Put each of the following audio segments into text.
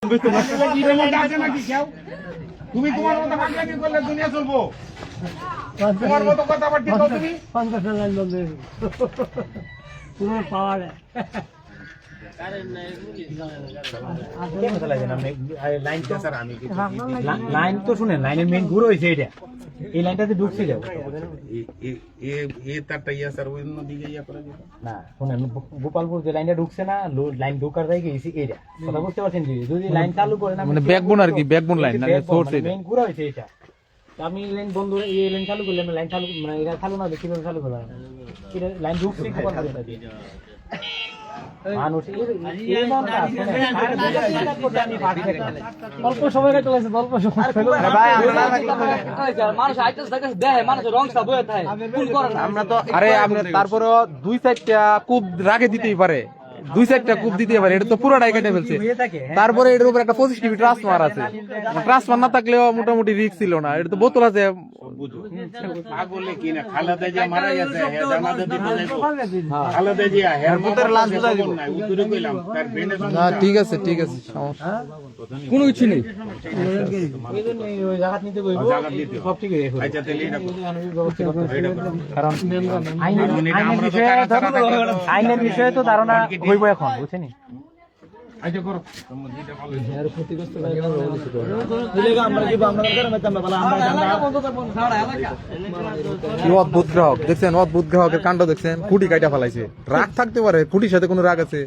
তুমি তোমার মতো পাগলামি করলে দুনিয়া চলবো। তোমার মতো কথাবার্তা দাও তুমি। 50 লাইন বলবে তোমার পাওয়ার লাইন তো শুনেন, লাইনের মেইন ঘুরে হয়েছে এটা, এই লাইনটাতে ঢুকছে যাও না। শুনেন, গোপালপুর যে লাইনটা ঢুকছে না, লাইন ঢোকার জায়গা এইটা কথা বুঝতে পারছেন। যদি লাইন চালু করে না মানে ব্যাকবোন আর কি, ব্যাকবোন লাইন না সোর্স এটা মেইন ঘুরে হয়েছে এটা। আমি লাইন বন্ধ, এই লাইন চালু করলে লাইন চালু মানে এটা চালু না দেখি চালু করলাম, এটা লাইন ঢুকছে গোপালপুর দিয়ে মানুষ অল্প সময় কেটে লাগছে, অল্প সময় মানুষ আইতেছে দেখে মানুষের রং সাব হয়ে থাকে আমরা তো আরে আপনি তারপরে 2-4টা কূপ রাখে দিতেই পারে, 2-4টা কূপ দিতে পারে, এটা তো পুরোটাই কেটে ফেলছে। তারপরে এটার উপর একটা 25 কেভি ট্রান্সফরমার আছে, ট্রান্সফরমার না থাকলেও মোটামুটি রিস্ক ছিল না। এটা তো বোতল আছে। পাগলে কি না খালাদা যে মারা গেছে হে জানাতে দিতে যাইবো। খালাদা যে হের মতের লাশ বুঝা দিব না, উত্তরে কইলাম তার বেনে না ঠিক আছে ঠিক আছে, সমস্যা কোনো কিছু নেই। ওই জায়গা নিতে কইবো, সব ঠিক হয়ে যাবে। আচ্ছা তাহলে এটা কারণ আইনের বিষয়ে তো ধারণা হইব এখন, বুঝছেন? আচ্ছা করো কি অদ্ভুত গ্রাহক দেখছেন, অদ্ভুত গ্রাহকের কাণ্ড দেখছেন। খুঁটি কাটা ফেলাইছে, রাগ থাকতে পারে, খুঁটির সাথে কোনো রাগ আছে?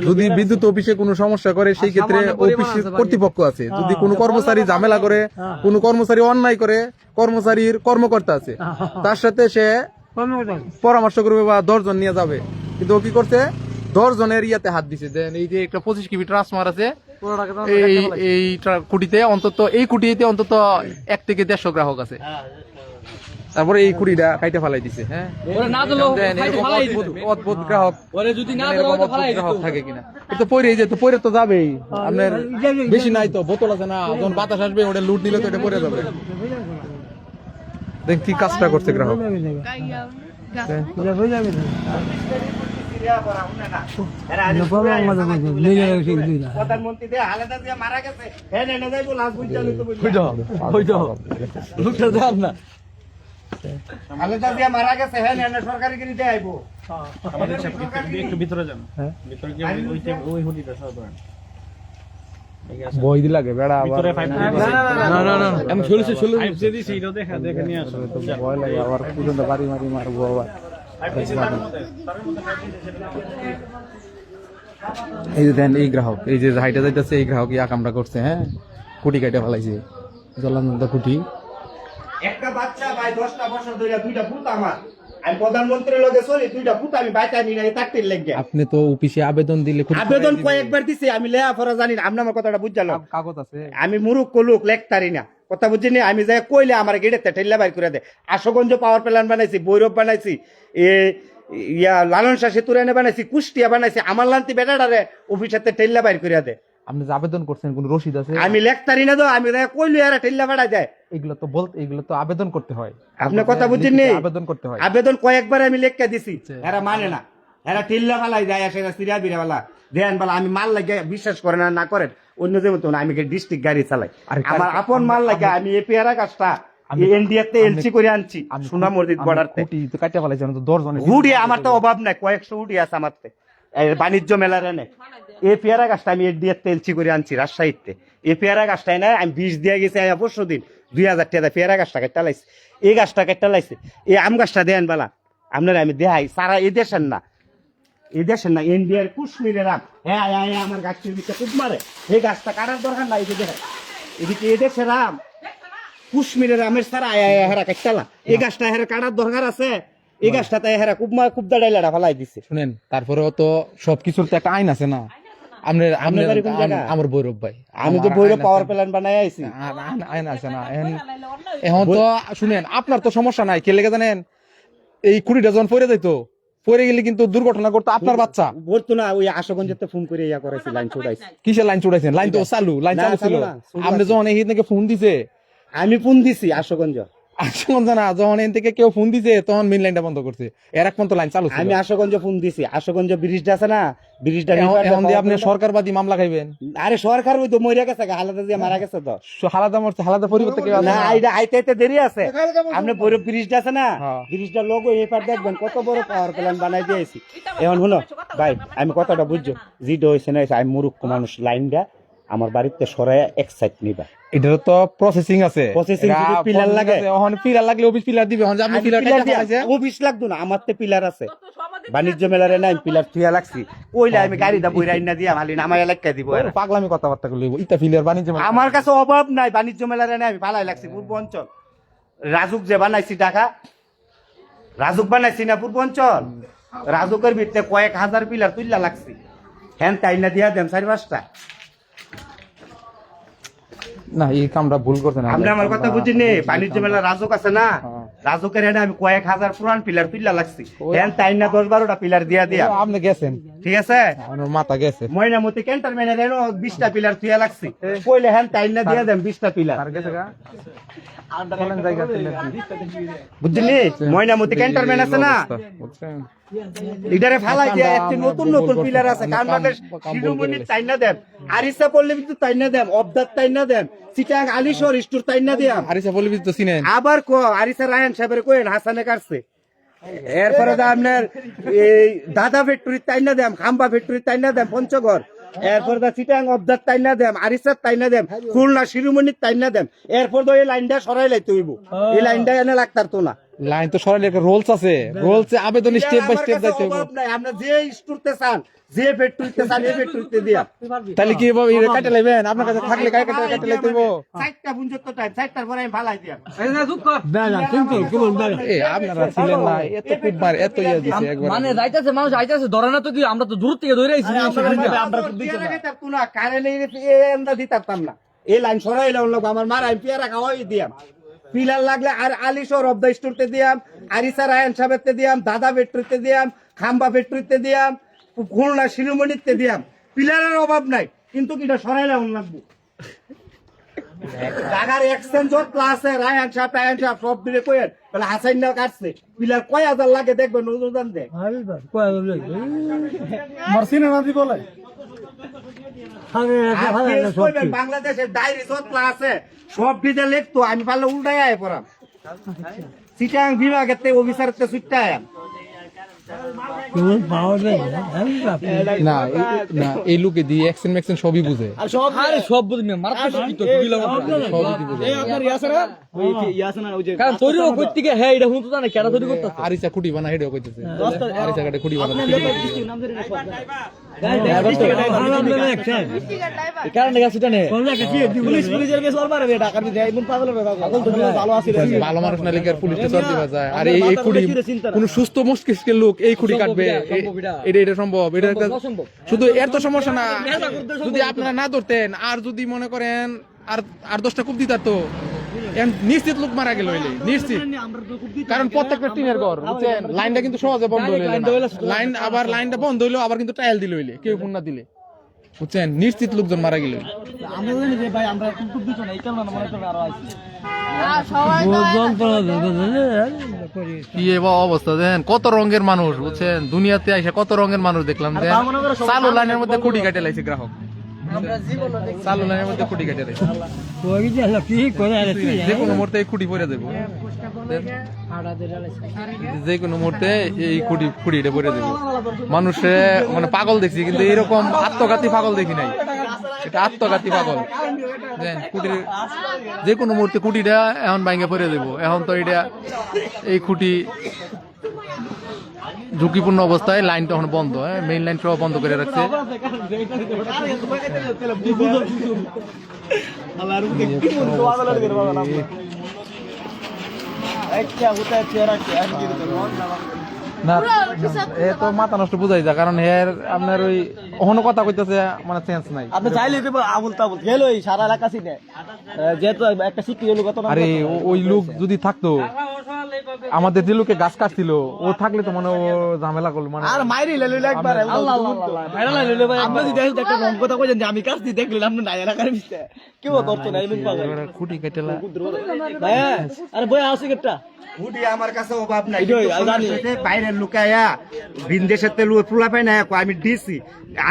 যদি বিদ্যুৎ অফিসে কোনো সমস্যা করে সেই ক্ষেত্রে অফিস কর্তৃপক্ষ আছে। যদি কোনো কর্মচারী ঝামেলা করে, কোনো কর্মচারী অন্যায় করে, কর্মচারীর কর্মকর্তা আছে, তার সাথে সে পরামর্শ করবে বা 10 জন নিয়ে যাবে। কিন্তু ও কি করছে, 10 জনের ইয়াতে হাত দিছে। দেন এই যে একটা 25 কেভি ট্রান্সফরমার আছে, এই কুটিতে অন্তত, এই কুটিতে অন্তত 1 থেকে 150 গ্রাহক আছে। তারপরে এই কুড়িটা কাইটা ফালাই দিছে। হ্যাঁ, অদ্ভুত গ্রাহক থাকে কিনা, এটা তো পরে যেত, পরে তো যাবেই। আপনার বেশি নাই তো, বোতল আছে না, যখন বাতাস আসবে ওটা লুট নিলে তো এটা পরে যাবে। দেখ কি কাজটা করছে গ্রাহক। প্রধানমন্ত্রী দে হালাদা যে মারা গেছে হে নেনে যাইবো লাশ বুঝা লইতো না হালাদা যে মারা গেছে হে নেনে সরকারি গিরিতে আইবো। আমাদের সাথে একটু ভিতরে যান, ভিতরে গিয়ে ওই হুডিটা সব ধরেন বই দি লাগে বেড়া আবার না না না আমি চলেছে যে দিছি এটা দেখে নিয়ে আসো, তো ভয় লাগে আবার পুরো বাড়ি মারি মারবো আবার। এই যে দেন, এই গ্রাহক, এই যে হাইটা যাইতেছে, এই গ্রাহক ইয়া কামটা করছে। হ্যাঁ, কুটি কাটা ফেলাইছে, জলানন্দ কুটি। একটা বাচ্চা ভাই 10টা বছর ধরে 2টা পুত আমার, আমি প্রধানমন্ত্রীর লগে চলি, 2টা পুত আমি বাইটা নি নাই থাকতে লাগে। আপনি তো অফিসে আবেদন দিলে, আবেদন কয়েকবার দিছি, আমি লেখাপড়া জানি না, আপনি আমার কথাটা বুঝালো, কাগজ আছে, আমি মূর্খ লোক, লেখতারি না, কথা বুঝিনি। আমি যাই কইলে আমার গেটেতে ঠেল্লা বাইর করে দেয়। আশুগঞ্জ পাওয়ার প্ল্যান্ট বানাইছি, ভৈরব বানাইছি, লালন শাহ সেতুর এনে বানাইছি, কুষ্টিয়া বানাইছি, আমার লান্তি বেটাটারে অফিসেতে ঠেল্লা বাইর করে দেয়। আপনি যে আবেদন করছেন কোন রসিদ আছে? আমি লেখতারি না তো, আমি কইলে আর ঠেল্লা বাড়াই দেয়। এগুলো তো বলতে, এগুলো তো আবেদন করতে হয়। আপনি কথা বুঝিনি, আবেদন করতে হয়। আবেদন কয়েকবার আমি লেখা দিছি, এরা মানে না, এরা ঠেল্লা ফালাই যায়, আসে সিরিয়া বিরা বালা দেন বলা আমি মাল লাগে বিশ্বাস করেন না করেন অন্য যেমন তো আমি ডিস্ট্রিক্ট গাড়ি চালাই, আমার আপন মাল লাগে আমি এই পেয়ারা গাছটা ইন্ডিয়াতে এলসি করে আনছি, সোনা মসজিদ বর্ডারতে। কাটা ফেলাইছেন তো 10 জনের হুডি, আমার তো অভাব নাই, কয়েকশো হুডি আছে আমার বাণিজ্য মেলার এনে। এই পেয়ারা গাছটা আমি ইন্ডিয়াতে এলসি করে আনছি রাজশাহীতে। এই পেয়ারা গাছটা না আমি 20 দিয়ে গেছি পরশু দিন, 2000 টাকা পেয়ারা গাছটা কেটে লাইছি, এই গাছটা কেটে লাইছি। এই আম গাছটা দেন বেলা আপনারা আমি দেখাই, সারা এই দেশের না, এই দেশের না, ইন্ডিয়ার কাশ্মীরের আম। হ্যাঁ আমার গাছের দিকে খুব মারে, এই গাছটা কাটার দরকার নাই, এই দেখেন এদিকে এই দেশের আম, কাশ্মীরের আমের সারা হেরা কাটতালা, এই গাছটা হেরা কাটার দরকার আছে, এই গাছটাতে হেরা খুব দাঁড়াইলাটা ফেলাই দিছে। শুনেন, তারপরেও তো সবকিছুর তো একটা আইন আছে না। আমার ভৈরব ভাই, আমি তো ভৈরব পাওয়ার প্ল্যান্ট বানাই আইছি, আইন আছে না। এখন তো শুনেন, আপনার তো সমস্যা নাই, কে লেগে জানেন, এই 20টা জন পড়ে যাইতো, পড়ে গেলে কিন্তু দুর্ঘটনা করতো আপনার বাচ্চা। বলতো না, ওই আশুগঞ্জেতে ফোন করে ইয়া করাইছি, লাইন চড়াইছি। কিসের লাইন চড়াইছেন? লাইন তো চালু, লাইন চালু ছিল। আপনি যখন এই থেকে ফোন দিছে, আমি ফোন দিছি আশুগঞ্জ, আশুগঞ্জ না, যখন এন থেকে কেউ ফোন দিছে তখন মেইন লাইনটা বন্ধ করছে, এর এক পর্যন্ত লাইন চালু ছিল। আমি আশুগঞ্জ ফোন দিছি, আশুগঞ্জ ব্রিজটা আছে না, ব্রিজটা এখন দিয়ে আপনি সরকারবাদী মামলা খাইবেন। আরে সরকার ওই তো মরিয়া গেছে, হালাদা দিয়ে মারা গেছে তো। হালাদা মরছে, হালাদা পরিবর্তে কেউ আছে না, না? আইটা আইতে দেরি আছে। আপনি বড় ব্রিজটা আছে না, হ্যাঁ। ব্রিজটা লোগো এপার দেখবেন কত বড় পাওয়ার প্ল্যান্ট বানাই দিয়েছি। এখন শুনো ভাই, আমি কথাটা বুঝছো, যেটা হয়েছে না, আমি মূর্খ মানুষ, লাইনটা আমার বাড়িতে সরাই এক সাইড নিবা। এটার তো প্রসেসিং আছে, Processing যদি pillar লাগে। এখন পিলার লাগলে অফিস পিলার দিবে। এখন যে আপনি পিলার কাটা ফেলাইছে, অফিস লাগতো না, আমার তো পিলার আছে, বাণিজ্য মেলারে নাই পিলার থুয়া লাগছি, ওইলে আমি গাড়িটা বইরা না দিয়া মালি নামাই এলাকা দিব। পাগলামি কথাবার্তা করলে ইটা ফিলার বাণিজ্য মেলা। আমার কাছে অভাব নাই, বাণিজ্য মেলারে নাই, আমি পালাই লাগছি পূর্ব অঞ্চল। রাজুক যে বানাইছি ঢাকা, রাজুক বানাইছি না পূর্ব অঞ্চল, রাজুকের ভিতরে কয়েক হাজার পিলার তুললা লাগছি, হ্যান তাই না দিয়া দেন 4-5টা। না, এই কামটা ভুল করছেন আপনি আমার কথা বুঝিনি, বাণিজ্য মেলা রাজুক আছে না, রাজুকের এনে আমি কয়েক হাজার পুরান পিলার তুললা লাগছি, হ্যান তাই না 10-12টা পিলার দিয়া দিয়া। আপনি গেছেন, ঠিক আছে, আমার মাথা গেছে। ময়নামতি ক্যান্টনমেন্টের এনে 20টা পিলার তুইয়া লাগছি, কইলে হ্যান তাই না দিয়া দেন 20টা পিলার। আর গেছে গা বলেন জায়গা ছিল কি? বুঝলি, ময়নামতি ক্যান্টনমেন্ট আছে না, বুঝছেন? লিডারে ফালাই দিয়া একটি নতুন নতুন পিলার আছে, কারণ বাদে শিরোমণির তাই না দেন, আরিসা পল্লী বিদ্যুৎ তাই না দেন, অবদার তাই না দেন, চিটাং আলিশোর স্টোর তাই না দিয়াম। আরিসা বলি তো চিনেন? আবার আরিসা রায়ন সাহেবের কোয়েন হাসানে কাটছে, এরপরে আপনার এই দাদা ফ্যাক্টরি তাই না দেম, খাম্বা ফ্যাক্টরি তাই না দেম পঞ্চগড়, এরপর দা চিটাং অবদার তাই না দেম, আরিসার তাই না দেম, খুলনা শিরোমণির তাই না দেম, এরপর তো এই লাইনটা সরাই লাইতে হইব, এই লাইনটা এনে লাগতার তো না। লাইন তো সরালে একটা রোলস আছে, রোলসে আবেদন স্টেপ বাই স্টেপ যাইতে হবে। অভাব নাই, আমরা যে স্টোরতে চান, যে ফ্যাক্টরিতে চান, এই ফ্যাক্টরিতে দিয়া। তাহলে কি এভাবে এটা কাটে লাইবেন? আপনার কাছে থাকলে কাটে লাইতে হইব। 4টা 75 টাইম, 4টার পরে আমি ফালাই দিয়া। বেলা কিন্তু কেমন বেলা এ আপনারা ছিলেন না, এত খুব মার এত ইয়া দিছে একবার। মানে যাইতেছে মানুষ যাইতেছে ধরে না তো কি, আমরা তো দূর থেকে ধরে আইছি। এই লাইন সরাই আমার মার আমি পেয়ারা খাওয়াই দিয়াম, পিলার লাগলে আর আলিশোর অব দ্য স্টোরতে দিয়াম, আরিসা রায়ন সাহেবতে দিয়াম, দাদা ফ্যাক্টরিতে দিয়াম, খাম্বা ফ্যাক্টরিতে দিয়াম, খুলনা শিরোমণিতে দিয়াম, পিলারের অভাব নাই, কিন্তু কিটা সরাই লাগবো। ঢাকার এক্সচেঞ্জ ক্লাসে রায়ন সাহেব সব দিলে কয়েন তাহলে হাসাইন না কাটছে, পিলার কয় হাজার লাগে দেখবেন, অনুদান দেয়। মার্সিনা নাদি বলে বাংলাদেশের ডায়েরি যতলা আছে সব দিতে লিখতো, আমি পারলে উল্টাই আয় পড়াম, চিটাং বিভাগের থেকে অফিসারের থেকে ছুটতে আয়াম। না না, এই লোকে দিয়ে অ্যাকশন ম্যাকশন সবই বুঝে, সব বুঝি মারাত্মক তো সবই বুঝে। কারণ তৈরিও করতে গিয়ে হ্যাঁ এটা হুঁতো জানে কেন তৈরি করতে আরিসা খুঁটি বানা হেডেও কইতেছে, আরিসা কাটে খুঁটি বানা। ভালো মানুষ না লিখে পুলিশে চল দিবা যায়। আর এই খুঁটি কোন সুস্থ মস্তিষ্কের লোক এই খুঁটি কাটবে, এটা সম্ভব? এটা শুধু এর তো সমস্যা না, যদি আপনারা না ধরতেন, আর যদি মনে করেন আর 10টা কূপ দিতার তো নিশ্চিত লোক মারা গেল, নিশ্চিত। কারণ প্রত্যেকটা টিনের ঘর, বুঝছেন, লাইনটা কিন্তু সহজে বন্ধ হইলে লাইন, আবার লাইনটা বন্ধ হইলো আবার কিন্তু টাইল দিল হইলে, কেউ ফোন না দিলে, বুঝছেন, নিশ্চিত লোকজন মারা গেল। কি অবস্থা দেন, কত রঙের মানুষ, বুঝছেন, দুনিয়াতে আইসা কত রঙের মানুষ দেখলাম। চালু লাইনের মধ্যে খুঁটি কাটে লাইছে গ্রাহক, চালু লাইনের মধ্যে খুঁটি কাটে লাইছে, যে কোনো মুহূর্তে এই খুঁটি পরে দেবো, যে কোনো মুহূর্তে এই খুঁটিটা পরে দেবো। মানুষে মানে পাগল দেখছি, কিন্তু এরকম আত্মঘাতী পাগল দেখি নাই, এটা আত্মঘাতী পাগল। খুঁটির যে কোনো মুহূর্তে খুঁটিটা এখন ভাঙে পরে দেবো। এখন তো এটা এই খুঁটি ঝুঁকিপূর্ণ অবস্থায়, লাইন তখন বন্ধ, মেইন লাইন সহ বন্ধ করে রাখছে। না এ তো মাথা নষ্ট বুঝাই যায়, কারণ এর আপনার ওই অন্য কথা কইতেছে, মানে সেন্স নাই। আপনি চাইলে আবুল তাবুল গেলো সারা এলাকা চিনে, যেহেতু একটা শিক্ষিত লোক। আরে ওই লোক যদি থাকতো আমাদের যে লোকে গাছ কাটছিল ও থাকলে তো মানে ও ঝামেলা করলো মানে আর মাইরি লইলো একবার আল্লাহ আল্লাহ ভাইরাল লইলো ভাই আপনি যদি একটা রং কথা কইছেন যে আমি কাজ দিয়ে দেখলেন আপনি নাই এলাকার ভিতরে কেউ ধরতো না এমন পাগল খুঁটি কেটেলা ভাই আরে বই আসি একটা হুডি আমার কাছে অভাব নাই এটাই, কিন্তু আমি জানি। সমস্যা হচ্ছে বাইরের লুকায়া বিন্দেশের তেল ফুলা পাই না আমি দিছি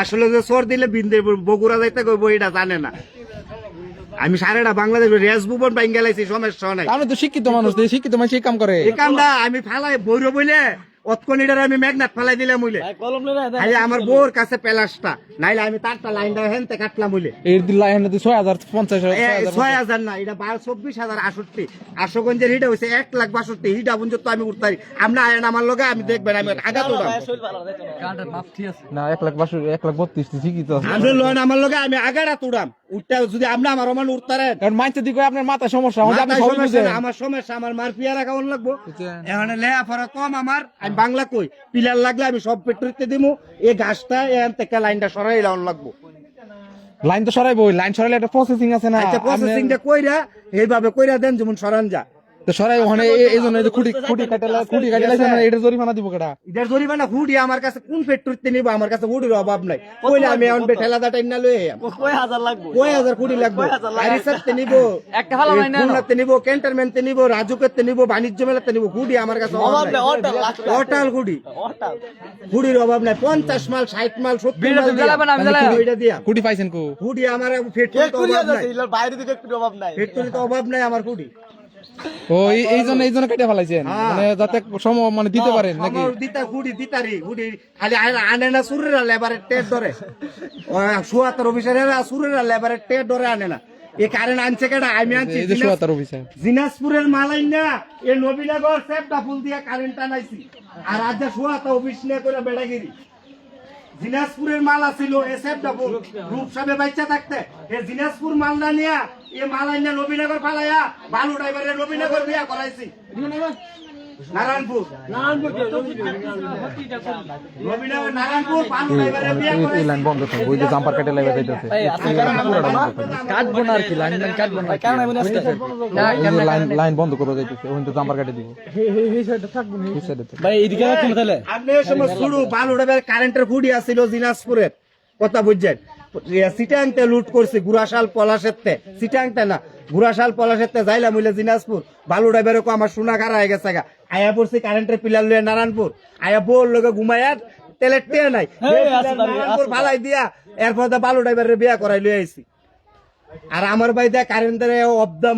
আসলে যে সর দিলে বিন্দে বগুড়া যাইতে কইব এটা জানে না আমি সারাটা বাংলাদেশ রেস ভুবন বাইন গেলাইছি সমস্যা নাই আপনি তো শিক্ষিত মানুষ এই শিক্ষিত মানুষ এই কাম করে এই কামটা আমি ফালাই বইর বইলে অতকনিটার আমি ম্যাগনেট ফালাই দিলাম হইলে ভাই কলম লই না খালি আমার বউর কাছে পেলাসটা নাইলে আমি তারটা লাইনটা হেনতে কাটলাম হইলে এর দিল্লা এখানে 6050 6,000 না এটা 24,068 আশুগঞ্জের হিটা হয়েছে 1,62,000 হিটা পর্যন্ত আমি উঠতারি আমরা আয়েন আমার লগে আমি দেখবেন আমি আঘাত উঠাম শরীর ভালো দেখো কান্ডার মাপ ঠিক আছে না 1,32,1,32 ঠিকই তো আছে আমি লোন আমার লগে আমি আগাড়া তুড়াম উঠটা যদি আমরা আমার অমান উঠতারেন কারণ মানতে দিকে আপনার মাথা সমস্যা আমাদের আপনি মাথায় সবই সমস্যা বুঝেন না, আমার সমস্যা আমার মার পিয়ারা খাওয়ান লাগবো বুঝছেন? এখানে লেয়া পড়া কম আমার আমি বাংলা কই পিলার লাগলে আমি সব পেট্রোতে দিমু এই গাছটা এখান থেকে লাইনটা সরাই লাউন লাগবো লাইন তো সরাইবো লাইন সরাইলে একটা প্রসেসিং আছে না আচ্ছা প্রসেসিংটা কইরা এইভাবে কইরা দেন যেমন সরান যা তো সরাই ওখানে এই জন্য এই যে খুঁটি কাটাইছে না এটা জরিমানা দিব কেডা ইদার জরিমানা হুডি আমার কাছে কোন পেট্রোতে নিব আমার কাছে হুডির অভাব নাই কইলে আমি এখন বেঠেলা দাটা ইন্না লই আইয়াম কয় হাজার লাগবে কয় হাজার কোটি লাগবে আরিসাতে নিব একটা ফালা নাই না খুলনাতে নিব ক্যান্টনমেন্টে নিব রাজুকেতে নিব বাণিজ্য মেলাতে নিব হুডি আমার কাছে অভাব নাই অর্ডার লাগবে টোটাল হুডি অর্ডার হুডির অভাব নাই 50 মাল 60 মাল 70 বিড়া মাল তো জ্বালাবেন, আমি জ্বালাই। ওইটা দিয়া খুঁটি পাইছেন কো হুডি আমার কে ফেট্রোল তো করিয়া অভাব নাই যাচ্ছে ইলার বাইরে দিকে একটু অভাব নাই ফেট্রোল তো অভাব নাই আমার হুডি ও এই জন্য কেটে ফেলাইছেন হ্যাঁ। মানে যাতে মানে দিতে পারেন নাকি আমার দিতা হুডি দিতারি হুডি খালি আনে না সুরেরা লেবারের টেট ধরে সুয়াতার অফিসারেরা সুরেরা লেবারের টেট ধরে আনে না এই কারেন্ট আনছে কেডা আমি আনছি এই যে সুয়াতার অফিসে দিনাজপুরের মালাই না এ নবীনগর সেপটা ফুল দিয়া কারেন্ট আনাইছি আর আজ সুয়াতা অফিস নিয়ে করে বেড়াগিরি দিনাজপুরের মাল আছিল এ সেপটা ফুল রূপসাবে বাচ্চা থাকতে এ দিনাজপুর মালদা নিয়া এ মালাই না নবীনগর ফালাইয়া বালু ড্রাইভারে নবীনগর বিয়া করাইছি নারায়ণপুর নবীনগর নারায়ণপুর বালু ড্রাইভারে বিয়া এই করাইছি লাইন বন্ধ করো ওই যে জাম্পার কাটে লাইভে যাইতেছে কাটবো না আর কি লাইন কাটবো না কেন এমন আসছে লাইন বন্ধ করে যাইতেছে ওখানে তো জাম্পার কাটে দিব এই সাইডে তো ভাই এইদিকে রাখুন তাহলে আপনি এই সময় শুরু বালু ড্রাইভার কারেন্টের খুঁড়ি আছিল দিনাজপুরের কথা বুঝছেন সিটাংতে লুট করছে গুড়াশাল পলাশেরতে সিটাংতে না গুড়াশাল পলাশেরতে যাইলাম হইলে দিনাজপুর বালু ড্রাইভারে আমার সোনা খারা হয়ে গেছে গা আয়া পড়ছি কারেন্টের পিলার লইয়া নারায়ণপুর আয়া বোর লোকে ঘুমাইয়া তেলের টেয়া নাই নারায়ণপুর ভালাই দিয়া এরপর বালু ড্রাইভারের বিয়া করাই লই আইছি আর আমার ভাই দেয় কারেন্টের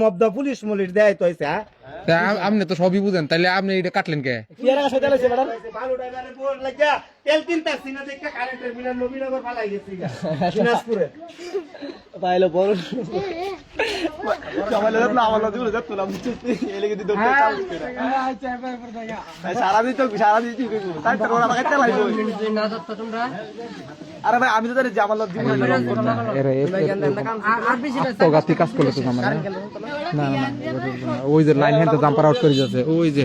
অবদা পুলিশ মুলিশ দেয় তো হয়েছে হ্যাঁ তা আপনি তো সবই বুঝেন তাইলে আপনি এটা কাটলেন কে পিয়ারা গাছ হইতে লাগছে ম্যাডাম বালু ড্রাইভারে বোর লাগিয়া তেল কিনতাছি না দেখে কারেন্টের বিলের নবীনগর ফালাই গেছি গা দিনাজপুরে তাইলে বড় জামাইলে না আমার দিল যত না বুঝছি এলে কিন্তু দোকান চালু করে সারা দিন তাই তো ওরা আমাকে চালাইবো আরে ভাই আমি তো জানি যে আমার লোক দিব না এরে তো গাতি কাজ করলে তো জানা না ওই যে লাইন হ্যান্ড জাম্পার আউট করে যাচ্ছে ওই যে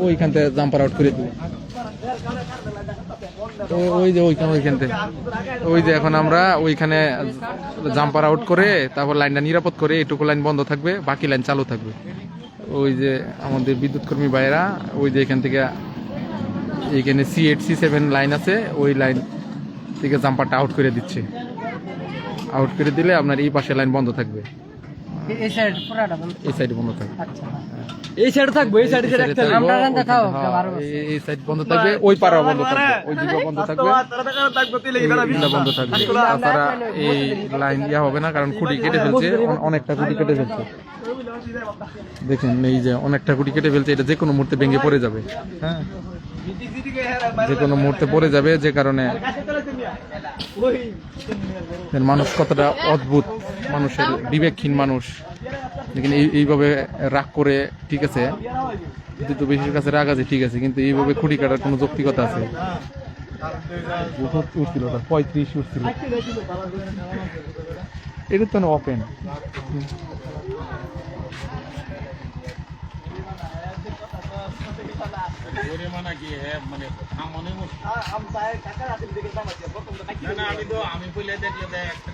ওইখান থেকে জাম্পার আউট করে দিব ওই যে ওইখানতে ওই যে এখন আমরা ওইখানে জাম্পার আউট করে তারপর লাইনটা নিরাপদ করে এটুকু লাইন বন্ধ থাকবে বাকি লাইন চালু থাকবে ওই যে আমাদের বিদ্যুৎ কর্মী ভাইয়েরা ওই যে এখান থেকে এইখানে C8C7 লাইন আছে ওই লাইন থেকে জাম্পারটা আউট করে দিচ্ছে আউট করে দিলে আপনার এই পাশে লাইন বন্ধ থাকবে এই সাইড পুরাটা বন্ধ এই সাইডে বন্ধ থাকবে এই সাইডে থাকবো এই সাইডে রাখতে হবে আমরা রান্না খাও এই সাইড বন্ধ থাকবে ওই পাড়া বন্ধ থাকবে ওই দিকে বন্ধ থাকবে এইগুলা বন্ধ থাকবে তাছাড়া এই লাইন ইয়া হবে না কারণ খুঁটি কেটে ফেলছে অনেকটা খুঁটি কেটে ফেলছে দেখেন এই যে অনেকটা খুঁটি কেটে ফেলছে এটা যে কোনো মুহূর্তে ভেঙে পড়ে যাবে হ্যাঁ যে কোনো মুহূর্তে পড়ে যাবে যে কারণে মানুষ কতটা অদ্ভুত মানুষের বিবেকহীন মানুষ দেখেন এইভাবে রাগ করে ঠিক আছে কিন্তু বেশির কাছে রাগ আছে ঠিক আছে কিন্তু এইভাবে খুঁটি কাটার কোনো যৌক্তিকতা আছে উঠছিল 35 উঠছিল এটা তো ওপেন আমি পয়লা দেখলে একটা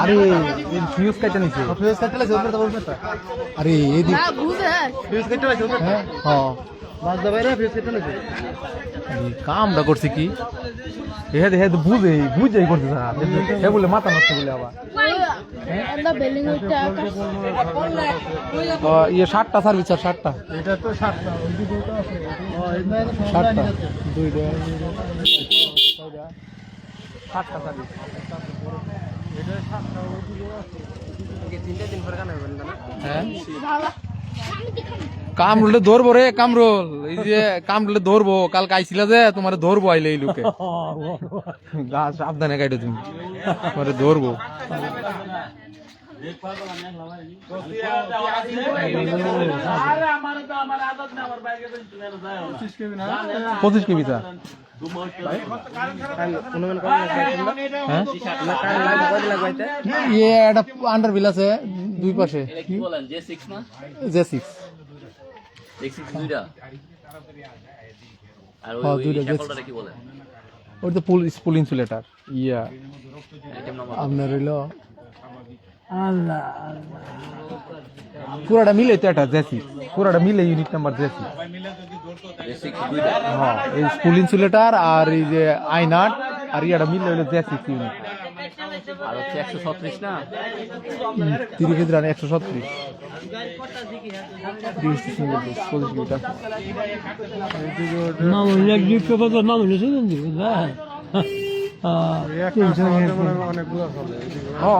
আরে ফিউজ কাটতে নিছে ফিউজ কাটতে লাগছে ওপরে তো বলবে আরে এই দি ফিউজ কাটতে লাগছে ওপরে হ্যাঁ হ্যাঁ মাছ দাবাইরা ফিউজ কাটতে লাগছে কামটা করছে কি হে হে বুঝেই করছে না হে বলে মাথা নষ্ট বলে আবার ইয়ে 60টা সার্ভিস আর 60টা এটা তো 60টা ওইদিকে তো আছে 60টা দুইটা 60টা সার্ভিস এটা 60টা ওইদিকে আছে কি 3 দিন পরে কানে হবে না হ্যাঁ কামরুলে ধরবো রে কামরুল এই যে কামরুলে ধরবো কালকে আইছিলা যে তোমার ধরবো আইলে এই লোকে গাছ সাবধানে কাটো তুমি তোমার ধরবো পঁচিশ কেবি চা একটা আন্ডার বিল আছে দুই পাশে J6 ওটা পুল ইনসুলেটার ইয়া আপনার হইল পুরাটা মিলে তো এটা J6 পুরাটা মিলে ইউনিট নাম্বার J6 হ্যাঁ এই স্কুল ইনসুলেটার আর এই যে আইনাট আর ইয়াটা মিলে হইলো J6 ইউনিট আর হচ্ছে 136 না তিরিশ ক্ষেত্রে 136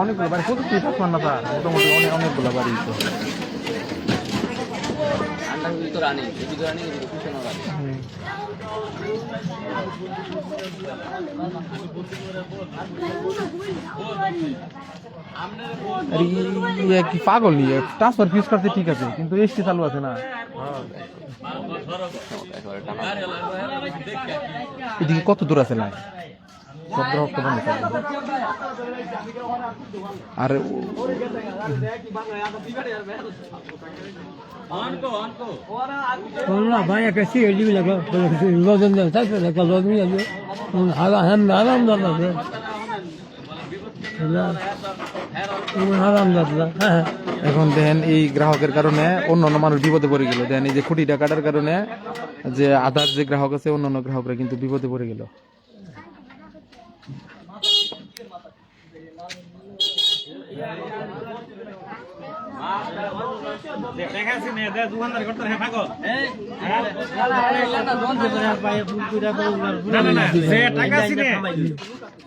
অনেকগুলো বাড়ি মোটামুটি অনেকগুলো বাড়ি কি পাগল নিয়ে ট্রান্সফার ফিউজ করতে ঠিক আছে কিন্তু এসটি চালু আছে না এদিকে কত দূর আছে লাইন আর ভাই একটা সিগারেট দিবি লাগো এখন দেখেন এই গ্রাহকের কারণে অন্যান্য মানুষ বিপদে পড়ে গেল দেখেন এই যে খুঁটিটা কাটার কারণে যে আদার যে গ্রাহক আছে অন্যান্য গ্রাহকরা কিন্তু বিপদে পড়ে গেল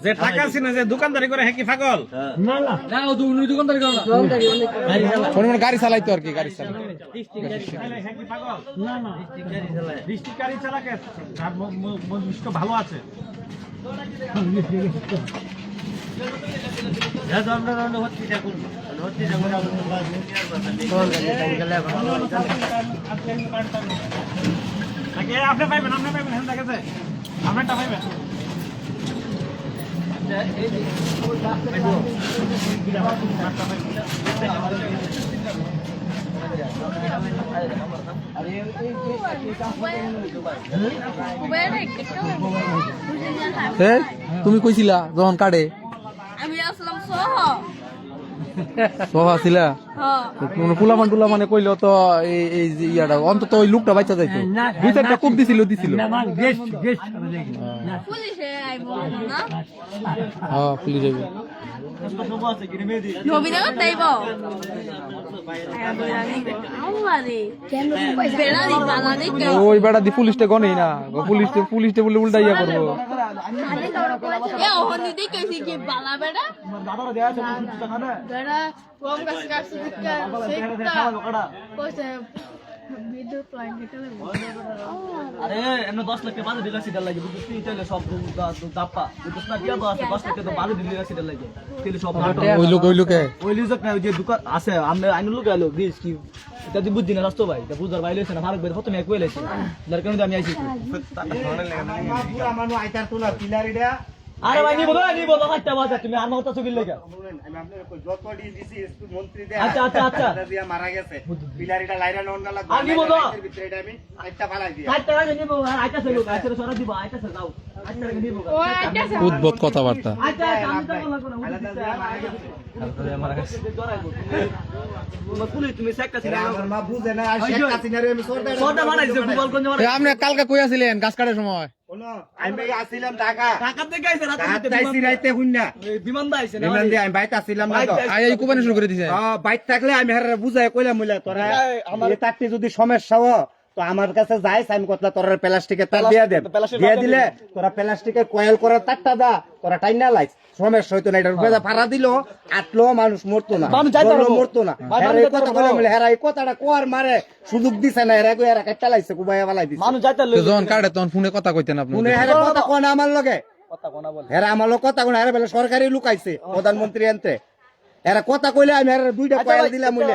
যে টাকা সিনে যে দোকানদারি করে হ্যাঁ কি পাগল না না না ও দোকানদারি করে না গাড়ি চালাইতো আর কি গাড়ি চালাই না না ডিস্ট্রিক্ট গাড়ি চালাকে ভালো আছে আপনি পাইবেন হ্যাঁ দেখেছে আপনারটা পাইবেন তুমি কইছিলা যখন কাটে আমি আসলাম সহ সোহা ছিলা পুলামান টুলামানে কইলো তো এই ইয়াটা অন্তত ওই লুকটা বাচ্চা যাইতো দুই চারটা কূপ দিছিল পুলিশে আইবো না হ্যাঁ পুলিশ যাবে নবী না তাইব ওই বেড়া দি পুলিশটা গনেই না পুলিশটা বলে উল্টা ইয়া করবো এ ওহনি দেখেছি কি বালা বেড়া বেড়া কম কাছে কাছে কইছে বিদ্যুৎ প্লান্ট কেটে আরে এমন 10 লাখ টাকা দিলা সিটার লাগে বুঝছিস তুই তাহলে সব দাপ্পা বুঝছিস না কি আছে 10 লাখ টাকা বাজে দিলা সিটার লাগে তাহলে সব ওই লোকে ওই লোক না ওই যে দোকান আছে আমরা আইন লোক আলো দিস কি এটা দি বুঝদিনা রাস্তা ভাই এটা বুঝার বাইরে আছে না ভারত ভাই প্রথমে এক কইলাইছি যার কারণে আমি আইছি পুরা মানু আইতার তোলা পিলারিডা আরে ভাই নিবো হাইটা বাজা তুমি আর মত চুকিল লাগা আমি আপনার যত ডিসি মন্ত্রী দে আচ্ছা, আচ্ছা, আচ্ছা। দিয়া মারা গেছে পিলারিটা লাইরা নন গলা আর নিবো তো? ভিতরে এটা আমি একটা ফালাই দিয়া হাইটা লাগে নিবো আইতা চলো আইতা সরা দিব আইতা চল যাও আইতা লাগে নিবো ও আচ্ছা উদ্ভট কথাবার্তা আইতা আমি তো বললাম না মারা গেছে তুমি সেকটা ছিল আমার মা বুঝে না আর শেখ হাসিনার আমি সরটা বানাইছে গুগল কোন এ, আপনি কালকে কই আছিলেন গাছ কাটার সময়? শোনো আমি আসছিলাম ঢাকা ঢাকা থেকে আইছে রাতে আইছি রাইতে হুন্না বিমান দা আইছে না বিমান দিয়ে আমি বাইতে আসছিলাম না তো আই এই কুবানি শুরু করে দিছে। বাইক থাকলে আমি হারে বুঝাই কইলাম মুলা তোরা আমার তারটি যদি সমস্যা হয় তো আমার কাছে যাইস আমি কতলা তোরা প্লাস্টিকের তার দিয়া দেব দিয়া দিলে তোরা প্লাস্টিকের কয়েল করার তারটা দা তোরা টাইনা লাইস সমস্যা হইতো না এটা রুপে ফাড়া দিল আটলো মানুষ মরতো না বললো মরতো না হেরা এই কথা বলে বলে হেরা এই কথাটা কোয়ার মারে সুযোগ দিছে না এরা এরা কাটটা লাইছে কুবাইয়া বালাই দিছে মানুষ যাইতে তো যখন কাটে তখন ফোনে কথা কইতেন আপনি? শুনে হেরা কথা কোন আমার লগে কথা কোনা বলে হেরা আমার লোক কথা কোন হেরা বলে সরকারি লোক আইছে প্রধানমন্ত্রী আনতে এরা কথা কইলে আমি হেরা দুইটা কয়েল দিলাম মুইলে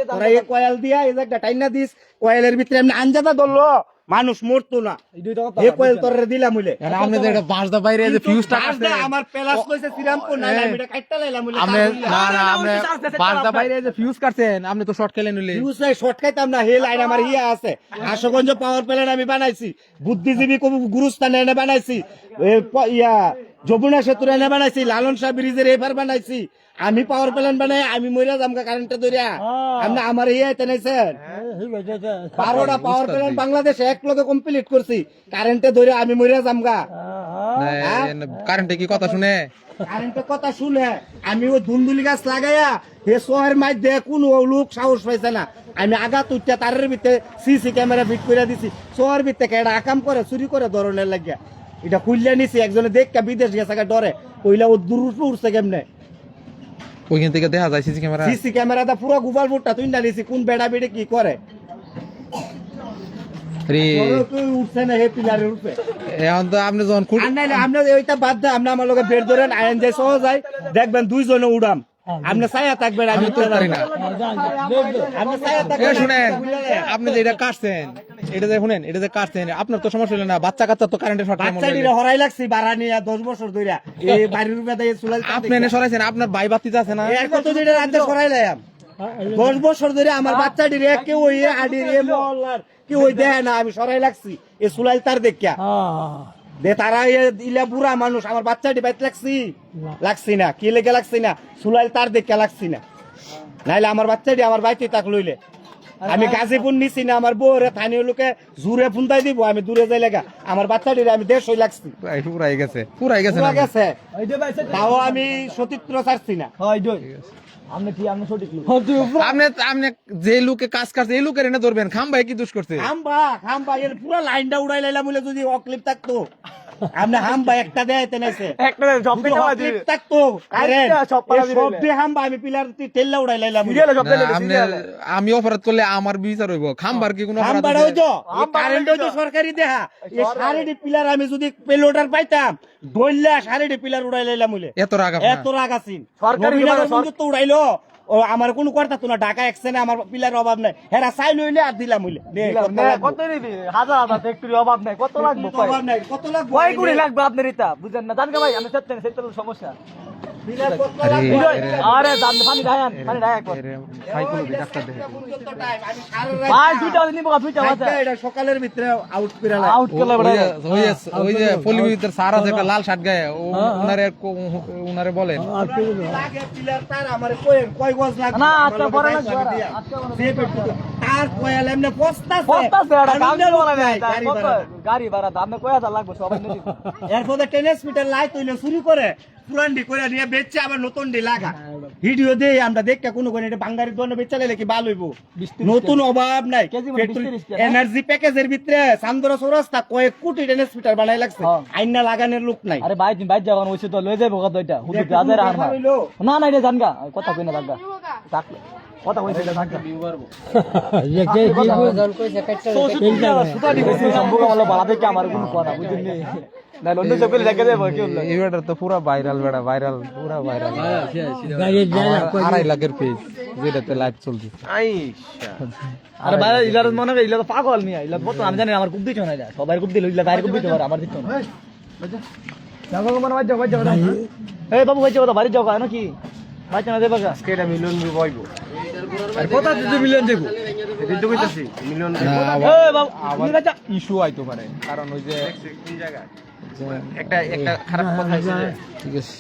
তোরা এই কয়েল দিয়া এই যে একটা টাইনা দিস কয়েলের ভিতরে আমি আঞ্জাদা ধরলো মানুষ মরতো না এই কয়েল তোরে দিলাম মুইলে মানে আপনি যে এটা বাঁশদা বাইরে যে ফিউজটা কাটছে আমার প্লাস কইছে শ্রীরামপুর না আমি এটা কাটটা লাইলাম মুইলে আপনি না আপনি বাঁশদা বাইরে যে ফিউজ কাটছেন আপনি তো শর্ট খেলেন নিলে। ইউসাই শর্ট খাইতাম না হে লাইন আমার ইয়া আছে আশুগঞ্জ পাওয়ার প্ল্যান্ট আমি বানাইছি বুদ্ধিজীবী কবি গুরুস্থানে এনে বানাইছি ইয়া যমুনা সেতু এনে বানাইছি লালন শাহ ব্রিজের এফার বানাইছি আমি পাওয়ার প্ল্যান্ট বানাই আমি মইরা জামকা কারেন্টে ধরিয়া আপনি আমার ইয়া তেনাইছেন 12টা পাওয়ার প্ল্যান্ট বাংলাদেশে এক লগে কমপ্লিট করছি কারেন্টে ধরিয়া আমি মইরা জামগা কারেন্টে কি কথা শুনে? কারেন্টের কথা শুনে আমি ওই ধুন্দুলি গাছ লাগাইয়া হে শহরের মধ্যে কোন লোক সাহস পাইছে না আমি আগা তুইটা তারের ভিতরে সিসি ক্যামেরা ফিট করে দিছি শহর ভিতরে এটা আকাম করে চুরি করে ধরনের লাগিয়া এটা খুললে নিছি একজনে দেখা বিদেশ গেছে ডরে কইলা ও দূর উঠছে কেমনে ওইখান থেকে দেখা যায় সিসি ক্যামেরা। সিসি ক্যামেরাটা পুরো গুগল ফুটটা তুই না নিছি কোন বেড়া বেড়ে কি করে রে তুই উঠছে না হে পিলারের উপরে এখন তো আপনি যখন আর নাইলে আপনি ওইটা বাদ দেন আপনি আমার লগে বের ধরেন আইন যাই সহজ যায় দেখবেন দুইজনে উড়াম আপনি ছায়া থাকবেন আমি তো পারি না। আপনি ছায়া এ থাকবেন শুনেন আপনি যে এটা কাটছেন এটা যে শুনেন এটা যে কাটছেন আপনার তো সমস্যা হলো না বাচ্চা কাচ্চা তো কারেন্টের শর্ট বাচ্চাটিরে হরাই লাগছি বাড়া নিয়ে 10 বছর ধইরা এই বাড়ির উপরে দিয়ে চুলাল আপনি এনে সরাইছেন আপনার ভাই বাতিতে আছে না? এর কত দিনের রাতে সরাই লাইম 10 বছর ধরে আমার বাচ্চাটিরে কেউ ওই আডির এ মহল্লার কেউ ওই দেয় না আমি সরাই লাগছি এই চুলাল তার দেখিয়া দে তারা ইলা বুড়া মানুষ আমার বাচ্চাটি বাইতে লাগছি না কি লেগে লাগছি না চুলাল তার দেখিয়া লাগছি না নাইলে আমার বাচ্চাটি আমার বাইতে তাক লইলে আমি গাজীপুর নিছি না আমার বউরে স্থানীয় লোকে জুড়ে ফুন্দাই দিব আমি দূরে যাই লেগা আমার বাচ্চাটির আমি 150 লাগছি পুরাই গেছে পুরাই গেছে পুরা না? গেছে এই যে ভাইছে তাও আমি সতীত্র ছাড়ছি না হয় দই আপনি কি আপনি সঠিক লোক আপনি আপনি যে লোকে কাজ করছে এই লোকের এনে ধরবেন খাম ভাই কি দোষ করছে? হাম্বা এর পুরো লাইনটা উড়াই লাইলাম বলে যদি অক্লিপ থাকতো আপনি হাম্বা একটা দেয় তেনাইছে একটা জব পেটা অক্লিপ থাকতো কারেন্ট সব দিয়ে হাম্বা আমি পিলার তেল্লা উড়াই লাইলাম না, আপনি আমি অপরাধ করলে আমার বিচার হইব খামবার কি কোনো অপরাধ হাম্বাটা আছে? হইতো কারেন্ট হইতো সরকারি দেহা এই সারেডি পিলার আমি যদি পেলোডার পাইতাম দইল্লা সারেডি পিলার উড়াই লাইলাম বলে এত রাগ আপনার? এত রাগ আছিন সরকারি তো উড়াইলো ও আমার কোনো কথা তো না ঢাকা একসেনে আমার পিলার অভাব নাই হেরা চাই লইলে আর দিলাম হইলে কত নিবি হাজার হাজার ফ্যাক্টরি অভাব নাই কত লাগবে অভাব নাই কত লাগবে কয় কোটি লাগবে আপনার এটা বুঝেন না জানকা ভাই আমি সত্যি সেটা সমস্যা পিলার কত আরে, লাগবে আরে জান পানি ঢায়ান পানি ঢায়া কর এরে, ভাই কোনো ডাক্তার দেখে ভাই দুইটা নিবো দুইটা আছে এটা সকালের ভিতরে আউট করে আউট করলে ওই যে পলিমিটার সারা যে একটা লাল শার্ট গায়ে উনারে বলেন লাগে পিলার তার আমারে কয় গজ লাগবে না, আমার আচ্ছা, লগে পরে বাইক লাগবে, বানি দিয়া। আচ্ছা, পরে যে পেট্রো তার কয়াল এমনি পস্তাছে পস্তাছে এটা কাম আনন্দের বলা নাই গাড়ি ভাড়া। গাড়ি ভাড়া দাম কয় হাজার লাগবে সবাই নিবি এরপর টেনিস মিটার লাইট হইলে শুরু করে পুরান্ডি করে নিয়ে বেচছে আবার নতুন ডি লাগা ভিডিও দেই আমরা দেখতে কোনো কোন এটা বাঙ্গারির দোকানে বেচালে কি ভালো হইব নতুন অভাব নাই কেজি মানে 20 টাকা। এনার্জি প্যাকেজের ভিতরে সান্দরা চৌরাস্তা কয়েক কোটি টেনিস মিটার বানাই লাগছে হ্যাঁ। আইনা লাগানোর লোক নাই আরে ভাই দিন বাইর যাবেন ওইসে তো লয়ে যাবো কত এটা হুদু একটা হাজার আর ব্যাপার হইলো। না না এটা জানগা কথা কই না জানগা থাকলে কথা কইছে এটা জানগা সুতা দিবে সম্ভব হলো বালা থেকে আমার কোনো কথা বুঝিনি না লন্ডন চকলে লেগে যাবে কি হলো এই বেটার তো পুরা ভাইরাল বেটা ভাইরাল পুরা ভাইরাল 2.5 লাখের পেজ যেটাতে লাইভ চলছে। আরে ভাই ইলার মনে হয় ইলা তো পাগল মিয়া ইলা বত আমি জানি আমার খুব দিছ না এটা সবাই খুব দিল ইলা বাইরে খুব দিতে পারে আমার দিত না যাও মানে বাড়ি যাও এই বাবু বাড়ি যাও বাড়ি যাও নাকি বাড়ি না দেবা আজকে এটা মিলিয়ন বইব আর কত দিতে মিলিয়ন দেব এদিন তো কইতাছি মিলিয়ন এই বাবু ইস্যু আইতে পারে কারণ ওই যে কোন জায়গা একটা খারাপ কথা হয়েছে ঠিক আছে